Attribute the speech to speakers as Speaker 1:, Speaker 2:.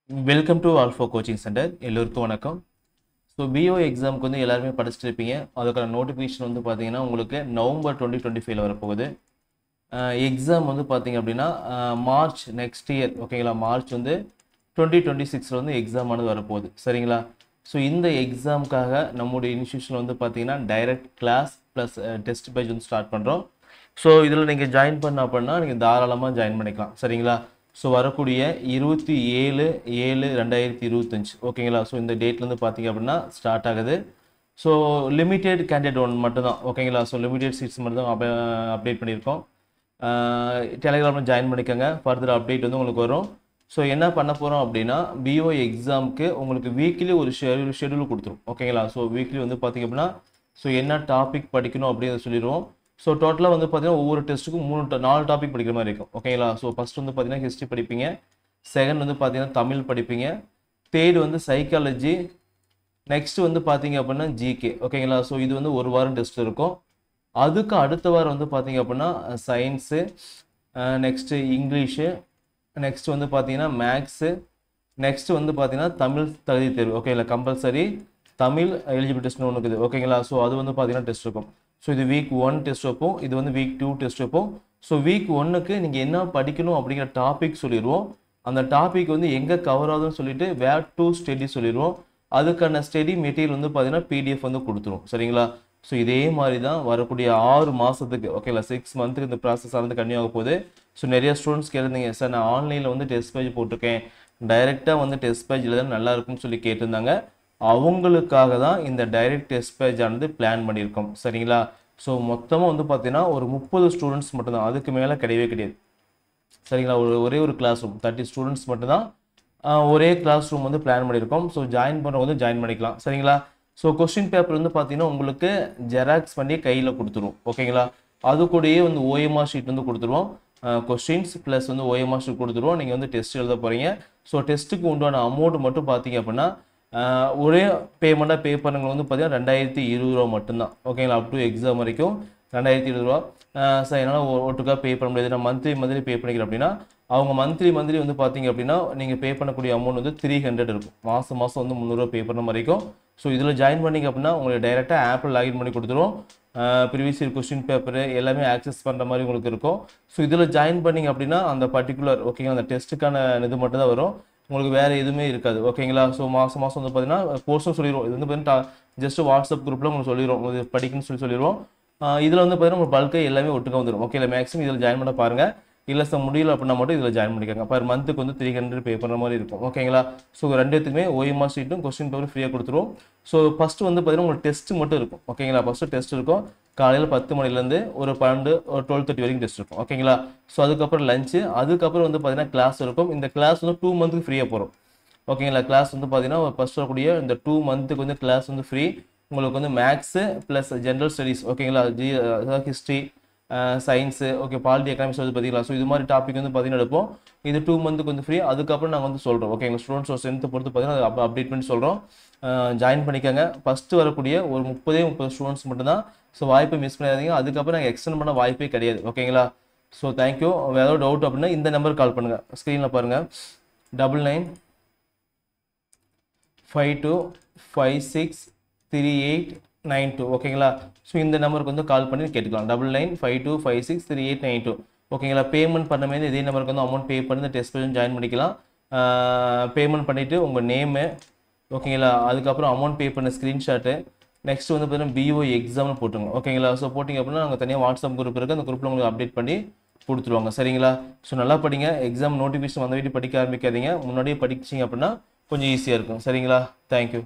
Speaker 1: Welcome to Alpha Coaching Center. எல்லோருக்கும் வணக்கம். So PO எக்ஸாமுக்கு வந்து எல்லாருமே படிச்சுட்டு இருப்பீங்க. அதுக்கான நோட்டிஃபிகேஷன் வந்து பார்த்தீங்கன்னா உங்களுக்கு நவம்பர் 2025 வரப்போகுது. எக்ஸாம் வந்து பார்த்தீங்க அப்படின்னா மார்ச் நெக்ஸ்ட் இயர், ஓகேங்களா, மார்ச் வந்து 2026 வந்து எக்ஸாம் ஆனது வரப்போகுது, சரிங்களா. ஸோ இந்த எக்ஸாமுக்காக நம்முடைய இன்ஸ்டியூஷன் வந்து பார்த்தீங்கன்னா direct class plus test batch வந்து ஸ்டார்ட் பண்ணுறோம். ஸோ இதில் நீங்கள் ஜாயின் பண்ண அப்படின்னா நீங்கள் தாராளமாக ஜாயின் பண்ணிக்கலாம், சரிங்களா. ஸோ வரக்கூடிய 27/7/2025, ஓகேங்களா. ஸோ இந்த டேட்லேருந்து பார்த்தீங்க அப்படின்னா ஸ்டார்ட் ஆகுது. ஸோ லிமிட்டெட் கேண்டிடேட் ஒன் மட்டும்தான், ஓகேங்களா. ஸோ லிமிட்டெட் சீட்ஸ் மட்டும் தான் அப்டேட் பண்ணியிருக்கோம். டெலிகிராமில் ஜாயின் பண்ணிக்கோங்க, ஃபர்தர் அப்டேட் வந்து உங்களுக்கு வரும். ஸோ என்ன பண்ண போகிறோம் அப்படின்னா பிஓ எக்ஸாமுக்கு உங்களுக்கு வீக்லி ஒரு ஷெடியூல் கொடுத்துரும், ஓகேங்களா. ஸோ வீக்லி வந்து பார்த்தீங்க அப்படின்னா ஸோ என்ன டாபிக் படிக்கணும் அப்படின்னு சொல்லிடுவோம். ஸோ டோட்டலாக வந்து பார்த்தீங்கன்னா ஒவ்வொரு டெஸ்ட்டுக்கும் 4 டாபிக் படிக்கிற மாதிரி இருக்கும், ஓகேங்களா. ஸோ ஃபஸ்ட் வந்து பார்த்தீங்கன்னா ஹிஸ்ட்ரி படிப்பீங்க, செகண்ட் வந்து பார்த்தீங்கன்னா தமிழ் படிப்பீங்க, தேர்ட் வந்து சைக்காலஜி, நெக்ஸ்ட் வந்து பார்த்தீங்க அப்படின்னா ஜிகே, ஓகேங்களா. ஸோ இது வந்து ஒரு வாரம் டெஸ்ட் இருக்கும். அதுக்கு அடுத்த வாரம் வந்து பார்த்தீங்க அப்படின்னா சயின்ஸு, நெக்ஸ்ட்டு இங்கிலீஷு, நெக்ஸ்ட் வந்து பார்த்தீங்கன்னா மேக்ஸு, நெக்ஸ்ட் வந்து பார்த்தீங்கன்னா தமிழ் தகுதி தேர்வு, ஓகேங்களா. கம்பல்சரி தமிழ் எலிஜிபிள் டெஸ்ட்னு ஒன்று இருக்குது, ஓகேங்களா. ஸோ அது வந்து பார்த்தீங்கன்னா டெஸ்ட் இருக்கும். ஸோ இது வீக் 1 டெஸ்ட் வைப்போம், இது வந்து வீக் 2 டெஸ்ட் வைப்போம். ஸோ வீக் 1க்கு நீங்கள் என்ன படிக்கணும் அப்படிங்கிற டாபிக் சொல்லிடுவோம். அந்த டாபிக் வந்து எங்கே கவர் ஆகுதுன்னு சொல்லிட்டு வேர் டு ஸ்டடி சொல்லிடுவோம். அதுக்கான ஸ்டடி மெட்டீரியல் வந்து பார்த்தீங்கன்னா பிடிஎஃப் வந்து கொடுத்துரும், சரிங்களா. ஸோ இதே மாதிரி தான் வரக்கூடிய 6 மாதத்துக்கு, ஓகேங்களா, 6 மந்த்துக்கு இந்த ப்ராசஸ் ஆனது கண்டினியூ ஆக போகுது. ஸோ நிறைய ஸ்டூடெண்ட்ஸ் கேட்டிருந்தீங்க, சார் நான் ஆன்லைனில் வந்து டெஸ்ட் பேஜ் போட்டிருக்கேன், டைரெக்டாக வந்து டெஸ்ட் பேஜில் தான் நல்லா இருக்கும்னு சொல்லி கேட்டிருந்தாங்க. அவங்களுக்காக தான் இந்த டைரக்ட் டெஸ்ட் பேஜ் ஆனது பிளான் பண்ணியிருக்கோம், சரிங்களா. ஸோ மொத்தமாக வந்து பார்த்தீங்கன்னா ஒரு 30 ஸ்டூடெண்ட்ஸ் மட்டும்தான், அதுக்கு மேலே கிடையவே கிடையாது, சரிங்களா. ஒரே ஒரு கிளாஸ் ரூம் 30 ஸ்டூடெண்ட்ஸ் மட்டும்தான் ஒரே கிளாஸ் ரூம் வந்து பிளான் பண்ணியிருக்கோம். ஸோ ஜாயின் பண்ணுறவங்க வந்து ஜாயின் பண்ணிக்கலாம், சரிங்களா. ஸோ கொஸ்டின் பேப்பர் வந்து பார்த்தீங்கன்னா உங்களுக்கு ஜெராக்ஸ் பண்ணி கையில் கொடுத்துருவோம், ஓகேங்களா. அது கூடயே வந்து ஓஎம்ஆர் ஷீட் வந்து கொடுத்துருவோம். கொஸ்டின்ஸ் ப்ளஸ் வந்து ஓஎம்ஆர் ஷீட் கொடுத்துருவோம். நீங்கள் வந்து டெஸ்ட் எழுத போகிறீங்க. ஸோ டெஸ்ட்டுக்கு உண்டான அமௌண்ட் மட்டும் பார்த்தீங்க அப்படின்னா ஒரே பேமெண்ட்டாக பே பண்ணுங்க வந்து பார்த்தீங்கன்னா 2020 ரூபா மட்டும்தான், ஓகேங்களா. அப் டு எக்ஸாம் வரைக்கும் 2020 ரூபா. சார் என்னால் ஒட்டுக்காக பே பண்ண முடியாது, நான் மந்த்லி பே பண்ணிக்கிறேன் அப்படின்னா அவங்க மந்த்லி வந்து பார்த்தீங்க அப்படின்னா நீங்கள் பே பண்ணக்கூடிய அமௌண்ட் வந்து 300 இருக்கும். மாதம் வந்து 300 பே பண்ண மாதிரி இருக்கும். ஸோ இதில் ஜாயின் பண்ணிங்க அப்படின்னா உங்களுக்கு டைரெக்டாக ஆப்பில் லாகின் பண்ணி கொடுத்துருவோம். ப்ரீவியஸ் இயர் கொஸ்டின் பேப்பரு எல்லாமே ஆக்சஸ் பண்ணுற மாதிரி உங்களுக்கு இருக்கும். ஸோ இதில் ஜாயின் பண்ணிங்க அப்படின்னா அந்த பர்டிகுலர், ஓகேங்களா, அந்த டெஸ்ட்டுக்கான இது மட்டும் தான் வரும், உங்களுக்கு வேறு எதுவுமே இருக்காது, ஓகேங்களா. ஸோ மாதம் வந்து பார்த்தீங்கன்னா கோர்ஸும் சொல்லிடுவோம். இது வந்து பார்த்தீங்கன்னா ஜஸ்ட் வாட்ஸ்அப் குரூப்பில் உங்களுக்கு சொல்லிடுவோம், உங்களுக்கு படிக்கணும்னு சொல்லிடுவோம். இதில் வந்து பார்த்தீங்கன்னா உங்களுக்கு பல்கை எல்லாமே ஒட்டுக்க வந்துடும், ஓகேங்களா. மேக்ஸிமம் இதில் ஜாயின் பண்ண பாருங்கள். இல்லை சார் முடியல அப்படின்னா மட்டும் இதில் ஜாயின் பண்ணிக்கோங்க. பர் மந்த்துக்கு வந்து 300 பே பண்ணுற மாதிரி இருக்கும், ஓகேங்களா. ஸோ ரெண்டுத்துக்குமே ஓஎம்ஆர் ஷீட்டும் கொஸ்டின் பேப்பரும் ஃப்ரீயாக கொடுத்துருவோம். ஸோ ஃபஸ்ட்டு வந்து பார்த்தீங்கன்னா உங்களுக்கு டெஸ்ட் மட்டும் இருக்கும், ஓகேங்களா. ஃபஸ்ட்டு டெஸ்ட் இருக்கும் காலையில் 10 மணிலேருந்து ஒரு 12-12:30 வரைக்கும் டெஸ்ட் இருக்கும், ஓகேங்களா. ஸோ அதுக்கப்புறம் லஞ்சு, அதுக்கப்புறம் வந்து பார்த்தீங்கன்னா கிளாஸ் இருக்கும். இந்த கிளாஸ் வந்து 2 மந்த்துக்கு ஃப்ரீயாக போகிறோம், ஓகேங்களா. கிளாஸ் வந்து பார்த்தீங்கன்னா ஃபஸ்ட் வரக்கூடிய இந்த 2 மந்த்துக்கு வந்து கிளாஸ் வந்து ஃப்ரீ. உங்களுக்கு வந்து மேக்ஸு ப்ளஸ் ஜென்ரல் ஸ்டடீஸ், ஓகேங்களா, history, science, okay, polity, economics வந்து பார்த்தீங்களா. ஸோ இது மாதிரி டாபிக் வந்து பார்த்தீங்கன்னா எடுப்போம். இது 2 மந்த்துக்கு வந்து ஃப்ரீ. அதுக்கப்புறம் நாங்கள் வந்து சொல்கிறோம், ஓகேங்களா, ஸ்டூடெண்ட்ஸோட ஸ்ட்ரென்த்தை பொறுத்து பார்த்தீங்கன்னா அதை அப்டேட் பண்ணி சொல்கிறோம். ஜாயின் பண்ணிக்கோங்க. ஃபஸ்ட்டு வரக்கூடிய ஒரு 30 ஸ்டூடெண்ட்ஸ் மட்டும்தான். ஸோ வாய்ப்பை மிஸ் பண்ணிடாதீங்க. அதுக்கப்புறம் நாங்கள் எக்ஸ்டெண்ட் பண்ண வாய்ப்பே கிடையாது, ஓகேங்களா. So thank you. வேறு ஏதாவது டவுட் அப்படின்னா இந்த நம்பருக்கு கால் பண்ணுங்கள், ஸ்க்ரீனில் பாருங்கள், 9952563892, ஓகேங்களா. ஸோ இந்த நம்பருக்கு வந்து கால் பண்ணி கேட்டுக்கலாம், 9952563892, ஓகேங்களா. பேமெண்ட் பண்ண மாதிரி இதே நம்பருக்கு வந்து அமௌண்ட் பே பண்ணி டெஸ்ட் பேஜ் ஜாயின் பண்ணிக்கலாம். பேமெண்ட் பண்ணிவிட்டு உங்கள் நேமு, ஓகேங்களா, அதுக்கப்புறம் அமௌண்ட் பே பண்ண ஸ்க்ரீன்ஷாட்டு, நெக்ஸ்ட் வந்து பார்த்தீங்கன்னா பிஓ எக்ஸாம்னு போட்டுருங்க, ஓகேங்களா. ஸோ போட்டிங்க அப்படின்னா நாங்கள் தனியாக வாட்ஸ்அப் குரூப் இருக்குது, அந்த குரூப்பில் உங்களுக்கு அப்டேட் பண்ணி கொடுத்துருவாங்க, சரிங்களா. ஸோ நல்லா படிங்க. எக்ஸாம் நோட்டிஃபிகேஷன் வந்த வீட்டு படிக்க ஆரம்பிக்காதீங்க, முன்னாடியே படிச்சிங்க அப்படின்னா கொஞ்சம் ஈஸியாக இருக்கும், சரிங்களா. தேங்க்யூ.